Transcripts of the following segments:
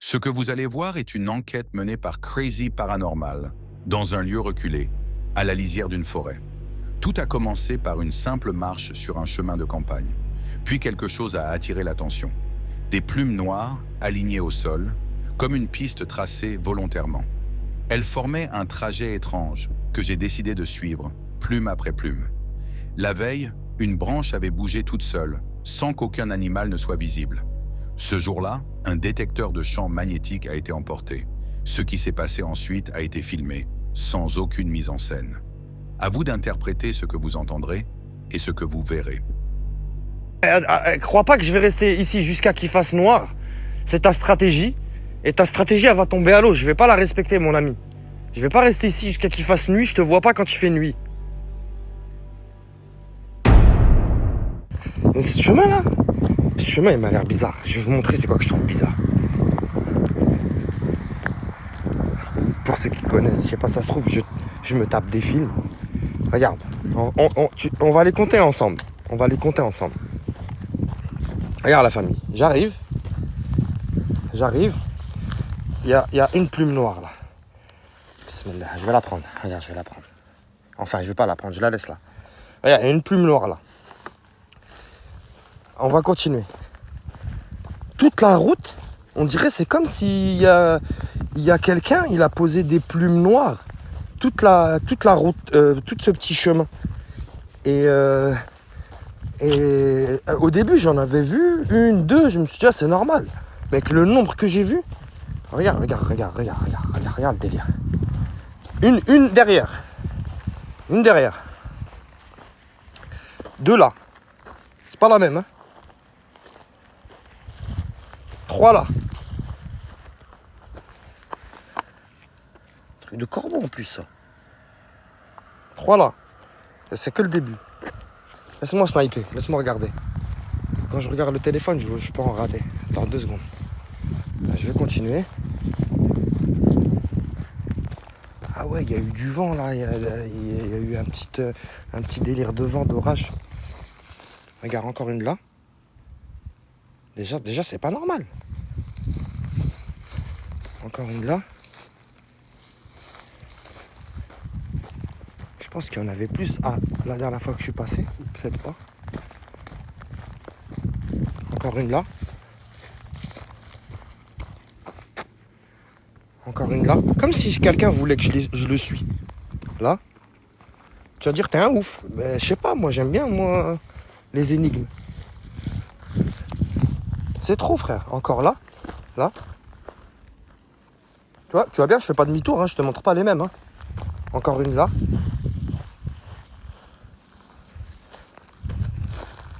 Ce que vous allez voir est une enquête menée par Crazy Paranormal, dans un lieu reculé, à la lisière d'une forêt. Tout a commencé par une simple marche sur un chemin de campagne. Puis quelque chose a attiré l'attention. Des plumes noires, alignées au sol, comme une piste tracée volontairement. Elles formaient un trajet étrange que j'ai décidé de suivre, plume après plume. La veille, une branche avait bougé toute seule, sans qu'aucun animal ne soit visible. Ce jour-là, un détecteur de champs magnétiques a été emporté. Ce qui s'est passé ensuite a été filmé, sans aucune mise en scène. À vous d'interpréter ce que vous entendrez et ce que vous verrez. Crois pas que je vais rester ici jusqu'à qu'il fasse noir. C'est ta stratégie. Et ta stratégie, elle va tomber à l'eau. Je vais pas la respecter, mon ami. Je vais pas rester ici jusqu'à qu'il fasse nuit. Je te vois pas quand il fait nuit. Mais ce chemin-là, ce chemin, il m'a l'air bizarre. Je vais vous montrer c'est quoi que je trouve bizarre. Pour ceux qui connaissent, je sais pas, ça se trouve, je me tape des films. Regarde, on va les compter ensemble. On va les compter ensemble. Regarde la famille, j'arrive. Il y a une plume noire là. Bismillah, je vais la prendre. Regarde, je vais la prendre. Enfin, je vais pas la prendre, je la laisse là. Regarde, il y a une plume noire là. On va continuer. Toute la route, on dirait c'est comme s'il y a quelqu'un, il a posé des plumes noires. Toute la route, tout ce petit chemin. Et au début, j'en avais vu une, deux, je me suis dit, ah, c'est normal. Mais avec le nombre que j'ai vu, regarde le délire. Une derrière. Une derrière. Deux là. C'est pas la même, hein. Trois là. Truc de corbeau en plus, ça. Trois là. C'est que le début. Laisse-moi sniper, laisse-moi regarder. Quand je regarde le téléphone, je peux en rater. Attends 2 secondes. Je vais continuer. Ah ouais, il y a eu du vent là. Il y a eu un petit délire de vent, d'orage. Regarde, encore une là. Déjà c'est pas normal. Encore une là. Je pense qu'il y en avait plus la dernière fois que je suis passé. Peut-être pas. Encore une là. Encore une là. Comme si quelqu'un voulait que je le suis. Là. Tu vas dire t'es un ouf. Mais je sais pas, moi j'aime bien les énigmes. C'est trop frère. Encore là. Là. Tu vois bien, je fais pas demi-tour, hein, je te montre pas les mêmes. Hein. Encore une là.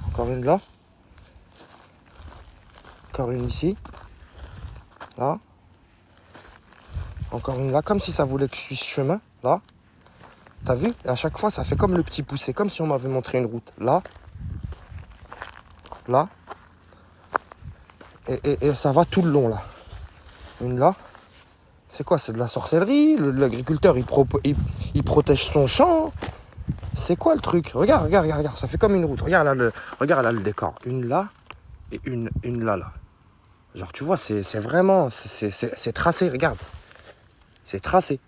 Encore une là. Encore une ici. Là. Encore une là. Comme si ça voulait que je suive ce chemin. Là. T'as vu? Et à chaque fois, ça fait comme le petit poussé. Comme si on m'avait montré une route. Là. Là. Et ça va tout le long, là. Une là. C'est quoi? C'est de la sorcellerie? L'agriculteur, il protège son champ. C'est quoi le truc? Regarde. Ça fait comme une route. Regarde là le décor. Une là et une là. Genre, tu vois, c'est vraiment... C'est tracé, regarde. C'est tracé.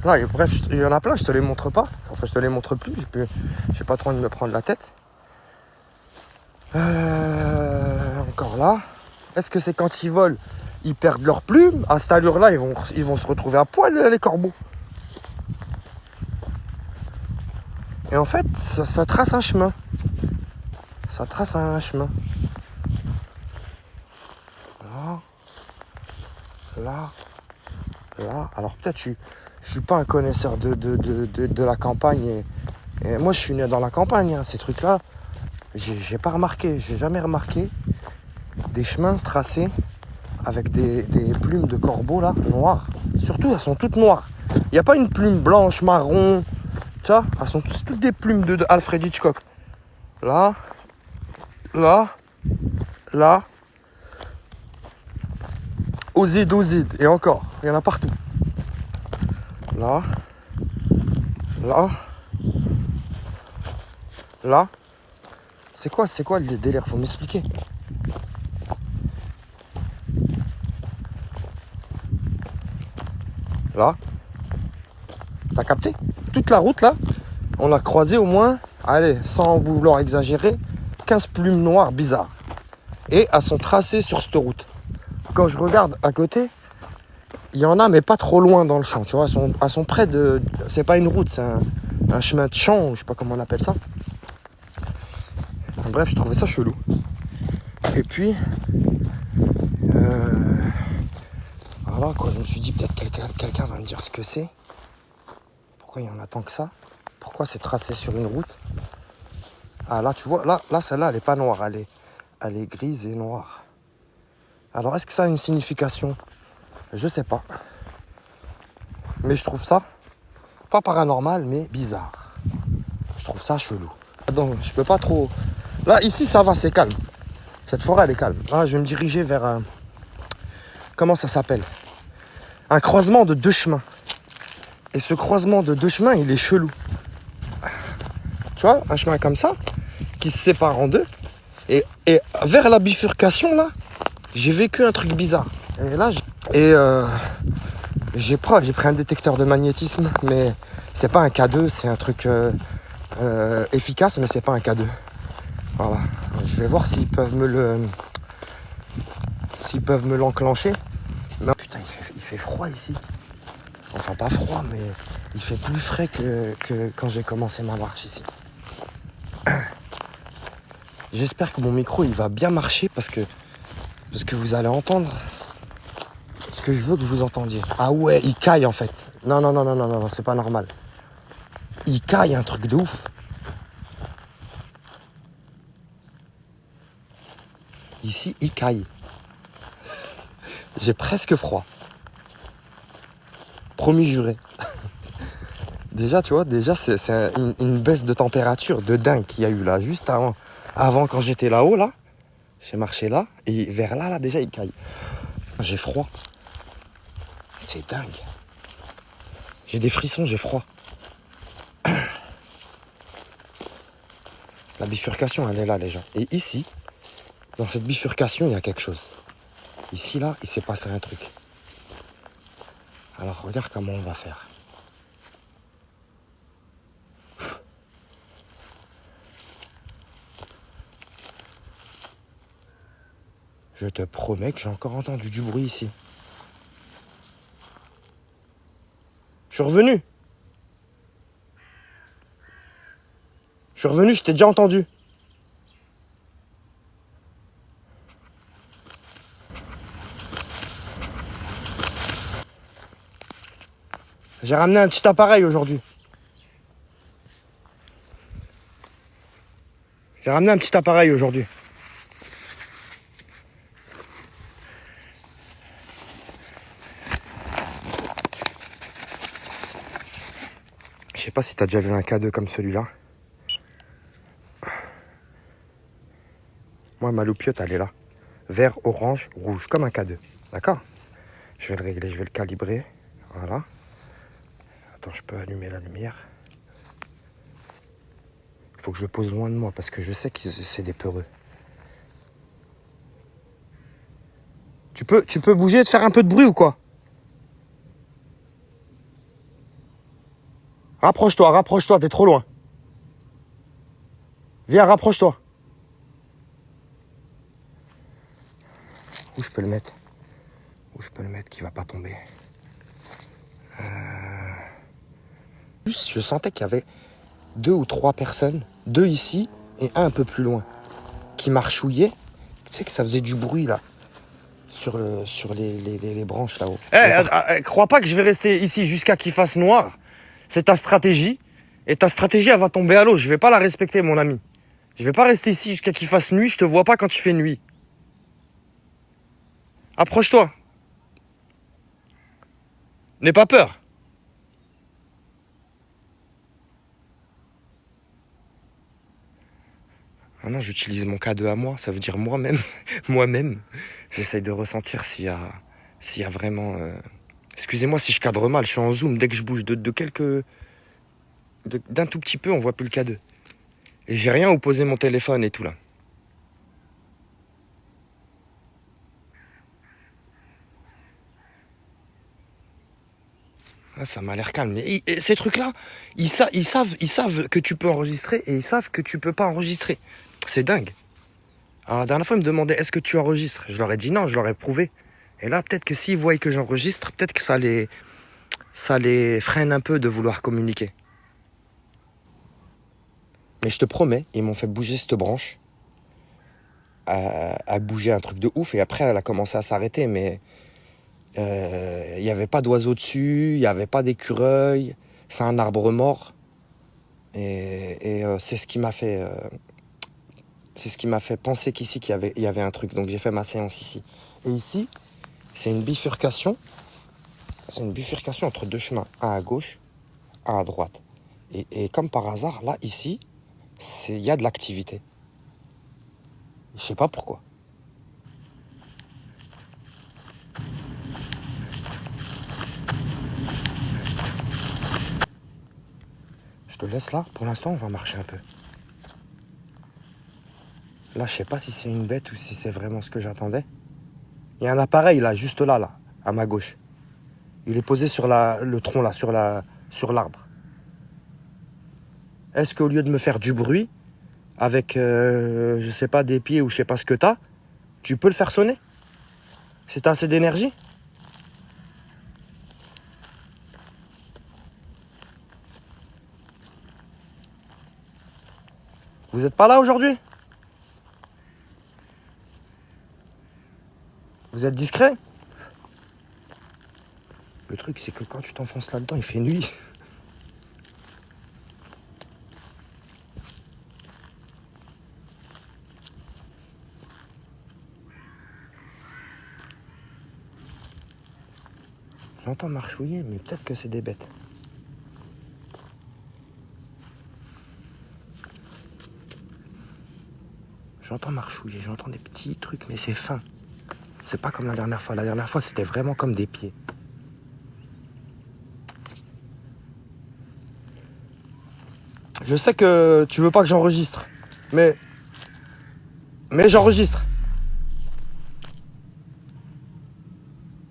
Là, bref, il y en a plein, je te les montre pas. Enfin, je te les montre plus. J'ai pas trop envie de me prendre la tête. Encore là. Est-ce que c'est quand ils volent, ils perdent leurs plumes? À cette allure-là, ils vont se retrouver à poil, les corbeaux. Et en fait, ça trace un chemin. Ça trace un chemin. Là. Alors peut-être je suis pas un connaisseur de la campagne. Et moi, je suis né dans la campagne. Hein, ces trucs-là, j'ai jamais remarqué des chemins tracés avec des plumes de corbeaux là, noires. Surtout, elles sont toutes noires. Il n'y a pas une plume blanche, marron. Tu vois, elles sont toutes des plumes de Alfred Hitchcock. Là. Ozide. Et encore, il y en a partout. Là. C'est quoi le délire? Faut m'expliquer. Là. T'as capté? Toute la route, là, on a croisé au moins, allez, sans vouloir exagérer, 15 plumes noires bizarres. Et elles sont tracées sur cette route. Quand je regarde à côté, il y en a, mais pas trop loin dans le champ. Tu vois, elles sont près de... C'est pas une route, c'est un chemin de champ, je sais pas comment on appelle ça. Bref, je trouvais ça chelou. Et puis... voilà, quoi. Je me suis dit, peut-être quelqu'un va me dire ce que c'est. Pourquoi il y en a tant que ça? Pourquoi c'est tracé sur une route? Ah, là, tu vois, là celle-là, elle est pas noire. Elle est grise et noire. Alors, est-ce que ça a une signification? Je sais pas. Mais je trouve ça, pas paranormal, mais bizarre. Je trouve ça chelou. Donc, je peux pas trop... Là, ici, ça va, c'est calme. Cette forêt, elle est calme. Là, je vais me diriger vers... comment ça s'appelle? Un croisement de 2 chemins. Et ce croisement de 2 chemins, il est chelou. Tu vois, un chemin comme ça, qui se sépare en 2. Et vers la bifurcation, là, j'ai vécu un truc bizarre. Et là, j'ai pris un détecteur de magnétisme, mais c'est pas un K2, c'est un truc efficace, mais c'est pas un K2. Voilà. Je vais voir s'ils peuvent me l'enclencher. Mais putain, il fait froid ici. Enfin, pas froid, mais il fait plus frais que quand j'ai commencé ma marche ici. J'espère que mon micro, il va bien marcher parce que vous allez entendre ce que je veux que vous entendiez. Ah ouais, il caille en fait. Non, c'est pas normal. Il caille un truc de ouf. Ici, il caille. J'ai presque froid. Promis juré. Déjà, tu vois, c'est une baisse de température de dingue qu'il y a eu là, juste avant quand j'étais là-haut, là. J'ai marché là, et vers là, déjà, il caille. J'ai froid. C'est dingue. J'ai des frissons, j'ai froid. La bifurcation, elle est là, les gens. Et ici, dans cette bifurcation, il y a quelque chose. Ici, là, il s'est passé un truc. Alors, regarde comment on va faire. Je te promets que j'ai encore entendu du bruit ici. Je suis revenu. Je t'ai déjà entendu. J'ai ramené un petit appareil aujourd'hui. Je sais pas si t'as déjà vu un K2 comme celui-là. Moi, ma loupiote, elle est là. Vert, orange, rouge, comme un K2. D'accord? Je vais le régler, je vais le calibrer. Voilà. Attends, je peux allumer la lumière. Il faut que je le pose loin de moi parce que je sais que c'est des peureux. Tu peux bouger et te faire un peu de bruit ou quoi? Rapproche-toi, t'es trop loin. Viens, rapproche-toi. Où je peux le mettre qu'il va pas tomber? Plus, je sentais qu'il y avait 2 ou 3 personnes, 2 ici et un peu plus loin, qui marchouillaient. Tu sais que ça faisait du bruit là, sur les branches là-haut. Crois pas que je vais rester ici jusqu'à qu'il fasse noir. C'est ta stratégie. Et ta stratégie, elle va tomber à l'eau. Je vais pas la respecter, mon ami. Je vais pas rester ici jusqu'à qu'il fasse nuit. Je te vois pas quand il fait nuit. Approche-toi. N'aie pas peur. Ah non, j'utilise mon K2 à moi. Ça veut dire moi-même. Moi-même. J'essaye de ressentir s'il y a vraiment... Excusez-moi si je cadre mal. Je suis en zoom. Dès que je bouge d'un tout petit peu, on voit plus le K2. Et j'ai rien où poser mon téléphone et tout là. Ah, ça m'a l'air calme. Mais et ces trucs-là, ils savent que tu peux enregistrer et ils savent que tu peux pas enregistrer. C'est dingue. Alors la dernière fois, ils me demandaient est-ce que tu enregistres? Je leur ai dit non, je leur ai prouvé. Et là, peut-être que s'ils voient que j'enregistre, peut-être que ça les freine un peu de vouloir communiquer. Mais je te promets, ils m'ont fait bouger cette branche. À bouger un truc de ouf. Et après, elle a commencé à s'arrêter. Mais il n'y avait pas d'oiseaux dessus, il n'y avait pas d'écureuil. C'est un arbre mort. Et c'est ce qui m'a fait... c'est ce qui m'a fait penser qu'ici, il y avait un truc. Donc j'ai fait ma séance ici. Et ici, c'est une bifurcation. C'est une bifurcation entre deux chemins. Un à gauche, un à droite. Et comme par hasard, là, ici, il y a de l'activité. Je sais pas pourquoi. Je te laisse là. Pour l'instant, on va marcher un peu. Là, je sais pas si c'est une bête ou si c'est vraiment ce que j'attendais. Il y a un appareil là, juste là, à ma gauche. Il est posé sur le tronc là, sur l'arbre. Est-ce qu'au lieu de me faire du bruit, avec, je sais pas, des pieds ou je sais pas ce que t'as, tu peux le faire sonner? Si t'as assez d'énergie? Vous êtes pas là aujourd'hui? Vous êtes discret? Le truc, c'est que quand tu t'enfonces là-dedans, il fait nuit. J'entends marchouiller, mais peut-être que c'est des bêtes. J'entends marchouiller, j'entends des petits trucs, mais c'est fin. C'est pas comme la dernière fois. La dernière fois, c'était vraiment comme des pieds. Je sais que tu veux pas que j'enregistre, mais j'enregistre.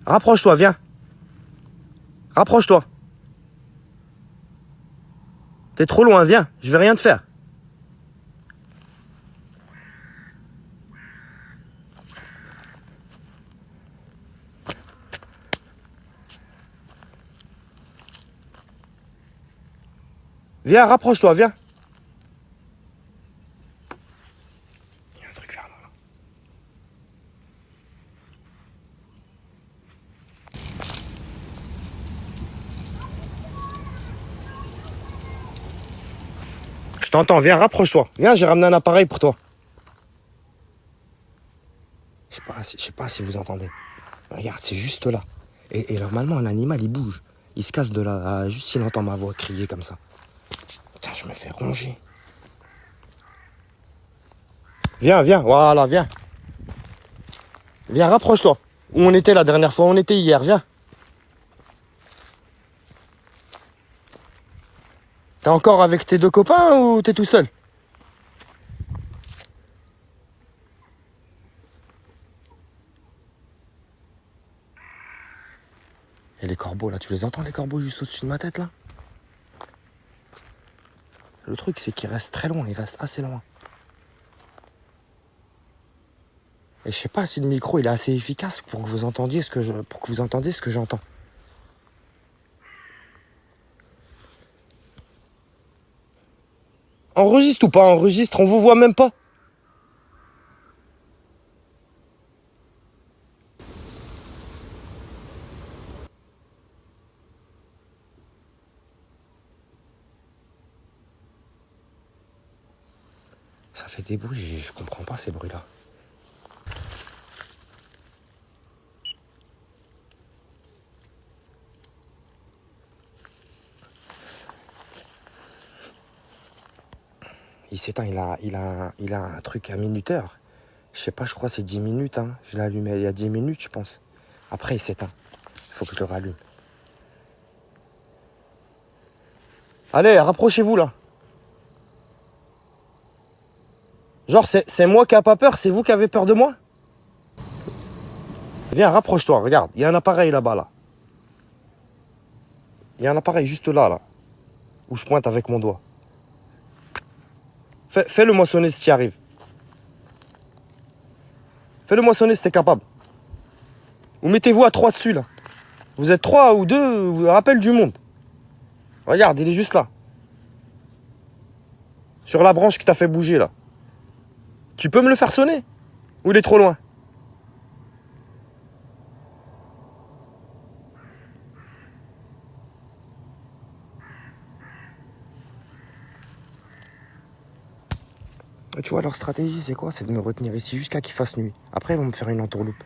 Rapproche-toi, viens. Rapproche-toi. T'es trop loin, viens. Je vais rien te faire. Viens, rapproche-toi, viens. Il y a un truc vers là. Je t'entends, viens, rapproche-toi. Viens, j'ai ramené un appareil pour toi. Je sais pas si vous entendez. Regarde, c'est juste là. Et normalement, un animal, il bouge. Il se casse de là, juste s'il entend ma voix crier comme ça. Putain, je me fais ronger. Viens, voilà, viens. Viens, rapproche-toi. Où on était la dernière fois, on était hier, viens. T'es encore avec tes deux copains ou t'es tout seul? Et les corbeaux là, tu les entends les corbeaux juste au-dessus de ma tête là? Le truc c'est qu'ils restent très loin, ils restent assez loin. Et je sais pas si le micro il est assez efficace pour que vous entendiez ce que j'entends. Enregistre ou pas enregistre, on vous voit même pas. Ça fait des bruits, je comprends pas ces bruits là. Il s'éteint, il a un truc, un minuteur. Je sais pas, je crois que c'est 10 minutes. Hein. Je l'ai allumé il y a 10 minutes, je pense. Après, il s'éteint. Il faut que je le rallume. Allez, rapprochez-vous là. Genre, c'est moi qui a pas peur, c'est vous qui avez peur de moi? Viens, rapproche-toi, regarde. Il y a un appareil là-bas, là. Il y a un appareil juste là, là. Où je pointe avec mon doigt. Fais-le moissonner si tu y arrives. Fais-le moissonner si t'es capable. Ou mettez-vous à 3 dessus, là. Vous êtes 3 ou 2, vous rappelle du monde. Regarde, il est juste là. Sur la branche qui t'a fait bouger, là. Tu peux me le faire sonner? Ou il est trop loin? Tu vois, leur stratégie, c'est quoi? C'est de me retenir ici jusqu'à qu'il fasse nuit. Après, ils vont me faire une entourloupe.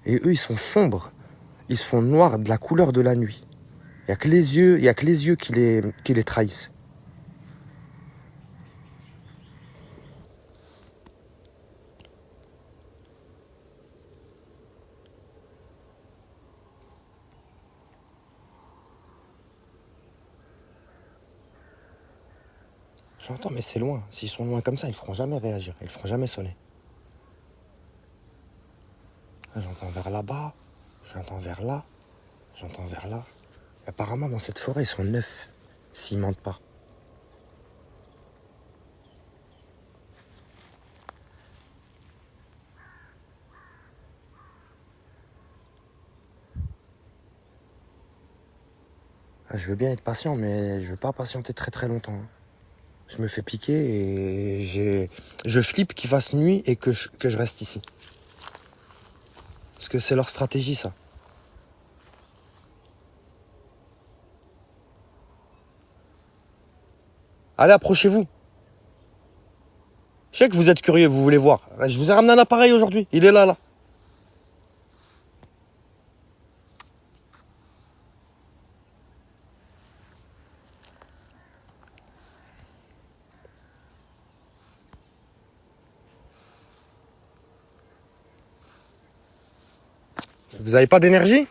Et eux, ils sont sombres. Ils sont noirs de la couleur de la nuit. Il n'y a que les yeux qui les trahissent. J'entends, mais c'est loin. S'ils sont loin comme ça, ils feront jamais réagir. Ils feront jamais sonner. J'entends vers là-bas. J'entends vers là. J'entends vers là. Et apparemment, dans cette forêt, ils sont 9. S'ils mentent pas. Je veux bien être patient, mais je veux pas patienter très très longtemps. Je me fais piquer et je flippe qu'il fasse nuit et que je reste ici. Parce que c'est leur stratégie, ça. Allez, approchez-vous. Je sais que vous êtes curieux, vous voulez voir. Je vous ai ramené un appareil aujourd'hui. Il est là, là. Vous avez pas d'énergie?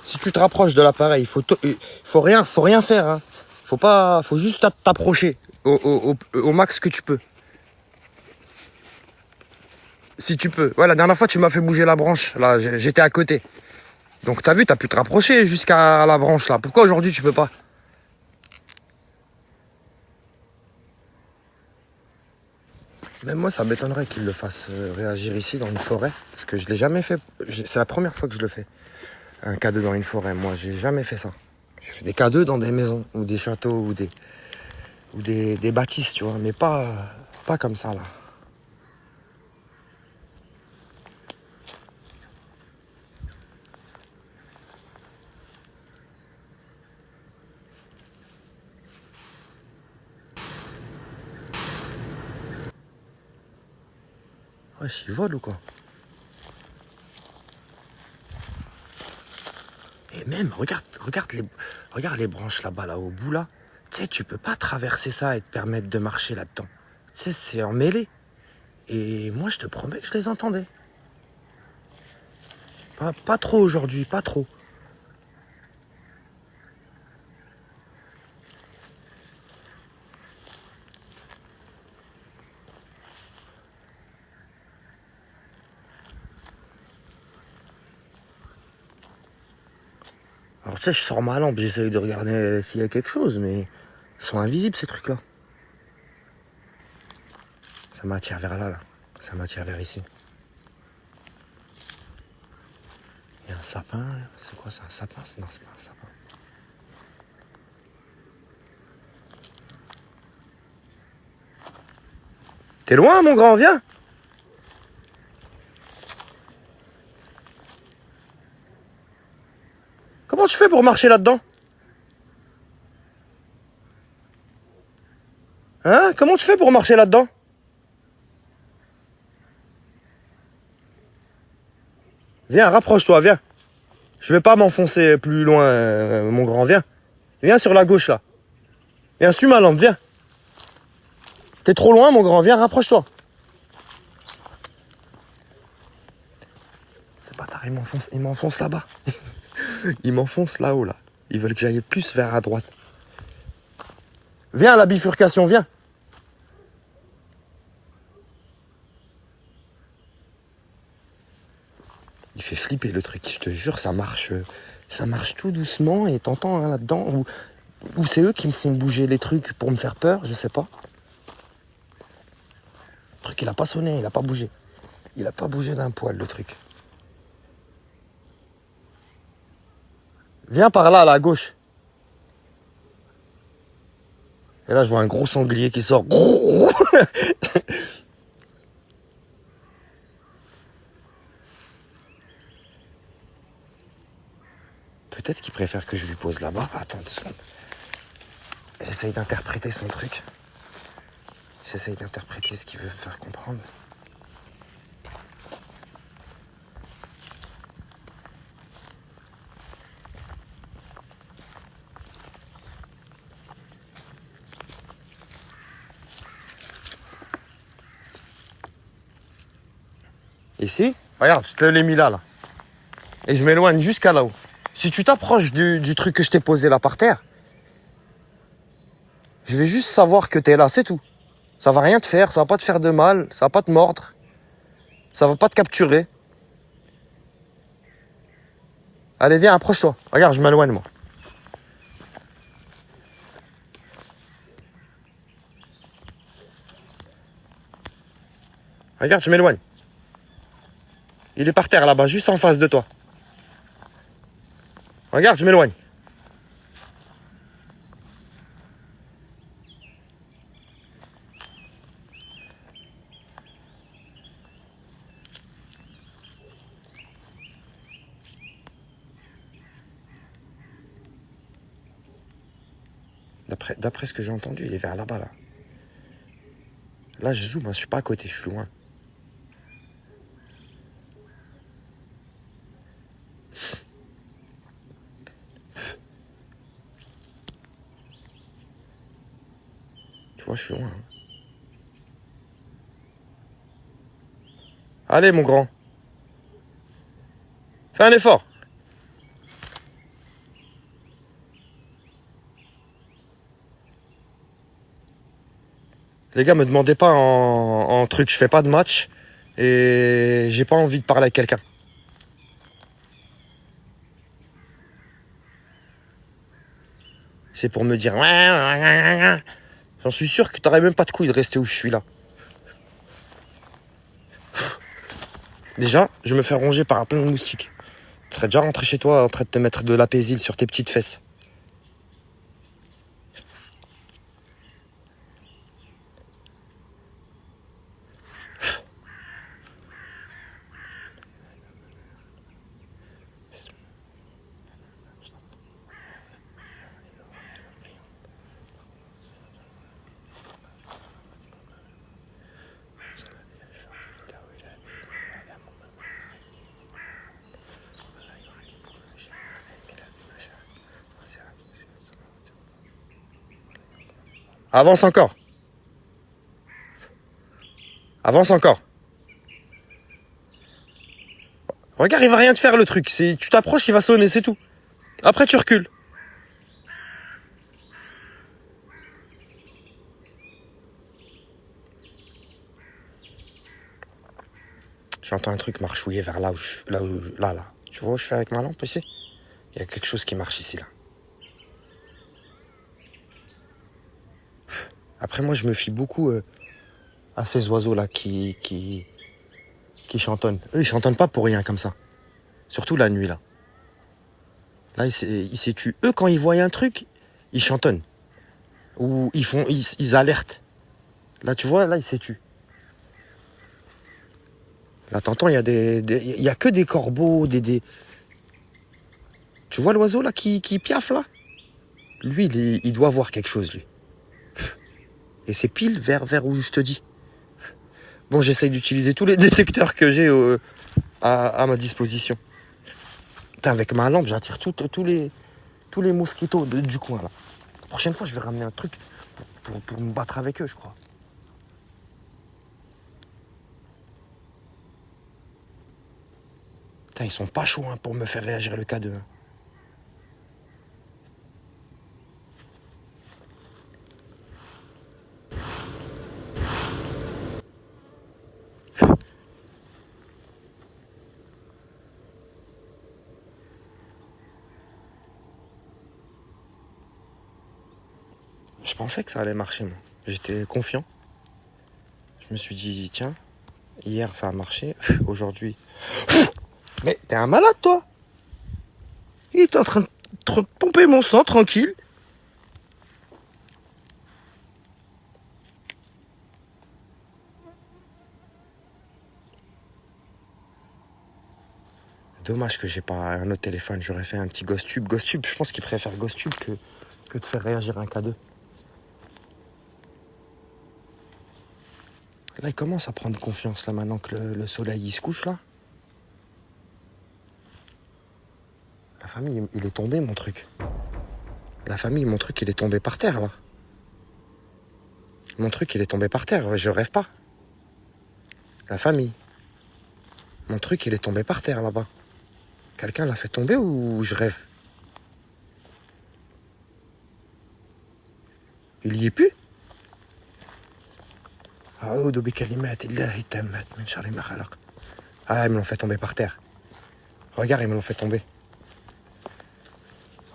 Si tu te rapproches de l'appareil, faut rien faire. Hein. Faut juste t'approcher au max que tu peux. Si tu peux. Ouais, la dernière fois, tu m'as fait bouger la branche. Là, j'étais à côté. Donc, t'as vu, t'as pu te rapprocher jusqu'à la branche, là. Pourquoi aujourd'hui, tu peux pas? Même moi, ça m'étonnerait qu'il le fasse réagir ici, dans une forêt. Parce que je l'ai jamais fait. C'est la première fois que je le fais. Un K2 dans une forêt. Moi, j'ai jamais fait ça. J'ai fait des K2 dans des maisons, ou des châteaux, ou des bâtisses, tu vois. Mais pas comme ça, là. Ouais, j'y vole ou quoi? Et même, regarde les branches là-bas, là, au bout, là. Tu sais, tu peux pas traverser ça et te permettre de marcher là-dedans. Tu sais, c'est emmêlé. Et moi, je te promets que je les entendais. Pas trop aujourd'hui, pas trop. Alors tu sais, je sors ma lampe, j'essaye de regarder s'il y a quelque chose, mais ils sont invisibles ces trucs-là. Ça m'attire vers là, là. Ça m'attire vers ici. Il y a un sapin. C'est quoi, c'est un sapin? Non, c'est pas un sapin. T'es loin, mon grand, viens! Comment tu fais pour marcher là-dedans? Hein? Comment tu fais pour marcher là-dedans? Viens, rapproche-toi, viens. Je vais pas m'enfoncer plus loin, mon grand, viens. Viens sur la gauche, là. Viens, suis ma lampe, viens. T'es trop loin, mon grand, viens, rapproche-toi. C'est bâtard, il m'enfonce là-bas. Il m'enfonce là-haut, là. Ils veulent que j'aille plus vers à droite. Viens à la bifurcation, viens. Il fait flipper le truc, je te jure, ça marche tout doucement et t'entends hein, là-dedans. Ou c'est eux qui me font bouger les trucs pour me faire peur, je sais pas. Le truc, il a pas sonné, il a pas bougé. Il a pas bougé d'un poil, le truc. Viens par là, à gauche. Et là, je vois un gros sanglier qui sort. Peut-être qu'il préfère que je lui pose là-bas. Attends 2 secondes. J'essaye d'interpréter son truc. J'essaye d'interpréter ce qu'il veut me faire comprendre. Ici, regarde, je te l'ai mis là. Et je m'éloigne jusqu'à là-haut. Si tu t'approches du truc que je t'ai posé là par terre, je vais juste savoir que t'es là, c'est tout. Ça va rien te faire, ça va pas te faire de mal, ça va pas te mordre, ça va pas te capturer. Allez, viens, approche-toi. Regarde, je m'éloigne, moi. Regarde, je m'éloigne. Il est par terre là-bas, juste en face de toi. Regarde, je m'éloigne. D'après ce que j'ai entendu, il est vers là-bas, là. Là, je zoome, hein, je suis pas à côté, je suis loin. Tu vois, je suis loin. Hein. Allez, mon grand. Fais un effort. Les gars, me demandez pas en truc, je fais pas de match. Et j'ai pas envie de parler avec quelqu'un. C'est pour me dire... J'en suis sûr que t'aurais même pas de couilles de rester où je suis là. Déjà, je me fais ronger par plein de moustiques. Tu serais déjà rentré chez toi en train de te mettre de l'apaisil sur tes petites fesses. Avance encore. Avance encore. Regarde, il va rien te faire le truc. Tu t'approches, il va sonner, c'est tout. Après, tu recules. J'entends un truc marchouiller vers là où là. Tu vois où je fais avec ma lampe ici? Il y a quelque chose qui marche ici, là. Après, moi, je me fie beaucoup à ces oiseaux-là qui chantonnent. Eux, ils chantonnent pas pour rien comme ça. Surtout la nuit, là. Là, ils s'étuent. Eux, quand ils voient un truc, ils chantonnent. Ou ils alertent. Là, tu vois, là, ils s'étuent. Là, t'entends, il y a que des corbeaux, Tu vois l'oiseau, là, qui piaffe, là? Lui, il doit voir quelque chose, lui. Et c'est pile vers où je te dis. Bon, j'essaye d'utiliser tous les détecteurs que j'ai à ma disposition. Putain, avec ma lampe, j'attire tous les mosquitos du coin, là. La prochaine fois, je vais ramener un truc pour me battre avec eux, je crois. Putain, ils sont pas chauds hein, pour me faire réagir le cas de... Je pensais que ça allait marcher, moi. J'étais confiant. Je me suis dit, tiens, hier ça a marché, aujourd'hui... Mais t'es un malade, toi. Il est en train de pomper mon sang, tranquille. Dommage que j'ai pas un autre téléphone. J'aurais fait un petit Ghost Tube. Ghost Tube, je pense qu'il préfère Ghost Tube que de faire réagir un K2. Là, il commence à prendre confiance, là, maintenant que le soleil, il se couche, là. La famille, il est tombé, mon truc. La famille, mon truc, il est tombé par terre, là. Mon truc, il est tombé par terre. Je rêve pas. La famille. Mon truc, il est tombé par terre, là-bas. Quelqu'un l'a fait tomber ou je rêve? Il y est plus? Ah, ils me l'ont fait tomber par terre. Regarde, ils me l'ont fait tomber.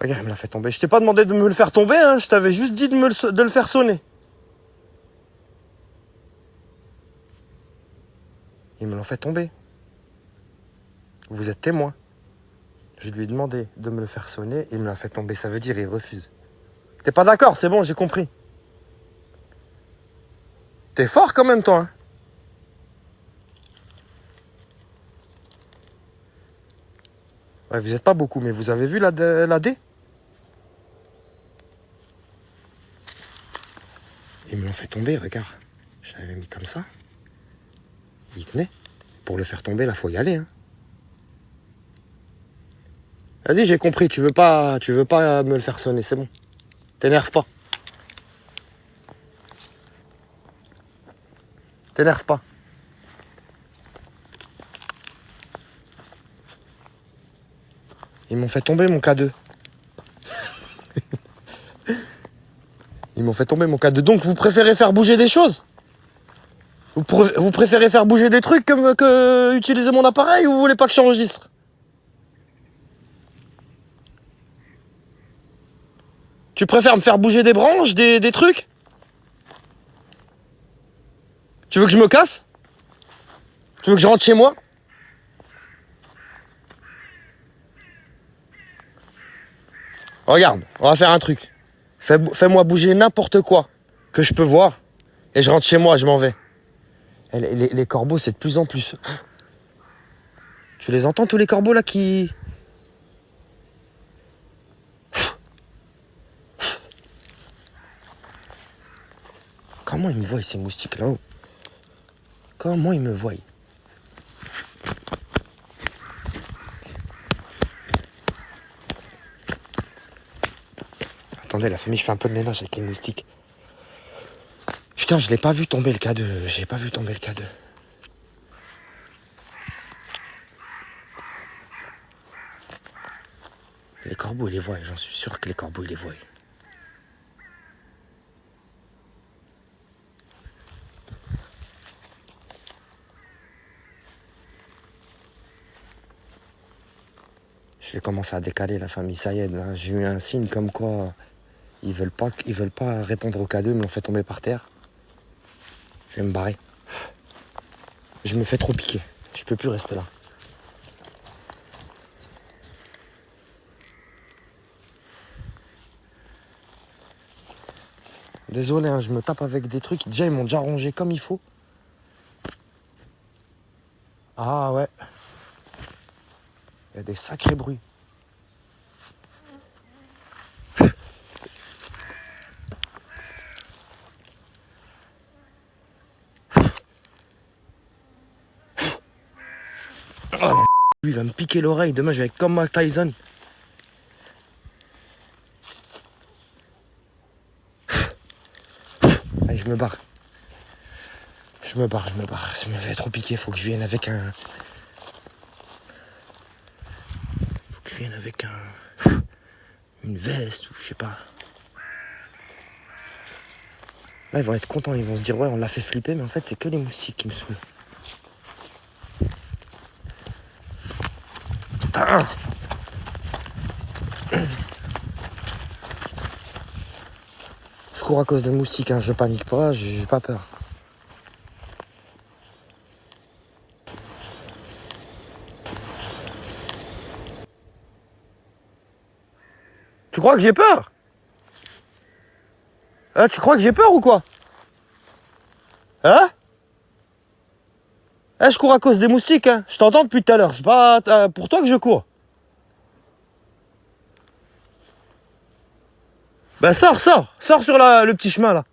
Regarde, il me l'a fait tomber. Je t'ai pas demandé de me le faire tomber, hein. Je t'avais juste dit de le faire sonner. Ils me l'ont fait tomber. Vous êtes témoin. Je lui ai demandé de me le faire sonner, il me l'a fait tomber. Ça veut dire il refuse. T'es pas d'accord, c'est bon, j'ai compris. T'es fort quand même, toi, hein. Ouais, vous êtes pas beaucoup, mais vous avez vu la D? Ils me l'ont fait tomber, regarde. Je l'avais mis comme ça. Il tenait. Pour le faire tomber, là, faut y aller, hein. Vas-y, j'ai compris, tu veux pas me le faire sonner, c'est bon. T'énerve pas. T'énerve pas. Ils m'ont fait tomber mon K2. Ils m'ont fait tomber mon K2. Donc vous préférez faire bouger des choses? Vous préférez faire bouger des trucs comme que utiliser mon appareil ou vous voulez pas que j'enregistre? Tu préfères me faire bouger des branches, des trucs? Tu veux que je me casse? Tu veux que je rentre chez moi? Regarde, on va faire un truc. Fais-moi bouger n'importe quoi que je peux voir et je rentre chez moi, je m'en vais. Et les corbeaux, c'est de plus en plus. Tu les entends tous les corbeaux là qui... Comment ils me voient ces moustiques là-haut? Comment ils me voient? Attendez, la famille, je fais un peu de ménage avec les moustiques. Putain, je l'ai pas vu tomber le K2. J'ai pas vu tomber le K2. Les corbeaux, ils les voient. J'en suis sûr que les corbeaux, ils les voient. Je vais commencer à décaler la famille. Ça y est, là, j'ai eu un signe comme quoi ils veulent pas répondre au K2. Ils me l'ont fait tomber par terre. Je vais me barrer. Je me fais trop piquer. Je peux plus rester là. Désolé, hein, je me tape avec des trucs. Déjà, ils m'ont déjà rongé comme il faut. Ah ouais. Il y a des sacrés bruits. Oh, lui, il va me piquer l'oreille. Demain, je vais être comme Mike Tyson. Allez, je me barre. Je me barre. Ça me fait trop piquer. Faut que je vienne avec un... une veste ou je sais pas. Là, ils vont être contents. Ils vont se dire, ouais, on l'a fait flipper. Mais en fait, c'est que les moustiques qui me saoulent. Putain. cours à cause des moustiques, hein. Je panique pas, j'ai pas peur. Tu crois que j'ai peur? Hein, tu crois que j'ai peur ou quoi? Hein? Hein, je cours à cause des moustiques, hein. Je t'entends depuis tout à l'heure, c'est pas pour toi que je cours. Ben sors sur le petit chemin là.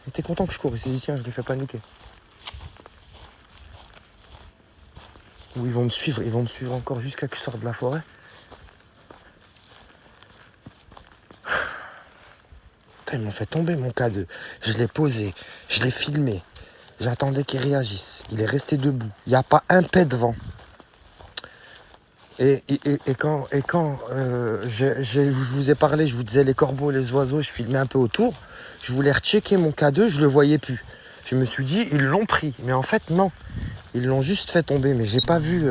Il était content que je cours, il s'est dit tiens, je l'ai fait paniquer. Ou ils vont me suivre encore jusqu'à que je sorte de la forêt. Putain, ils m'ont fait tomber mon K2. Je l'ai posé, je l'ai filmé. J'attendais qu'il réagisse. Il est resté debout. Il n'y a pas un pet de vent. Et quand je vous ai parlé, je vous disais les corbeaux, les oiseaux, je filmais un peu autour. Je voulais rechecker mon K2, je le voyais plus. Je me suis dit, ils l'ont pris. Mais en fait, non. Ils l'ont juste fait tomber. Mais j'ai pas vu,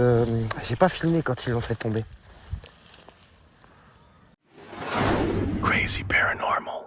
j'ai pas filmé quand ils l'ont fait tomber. Crazy Paranormal.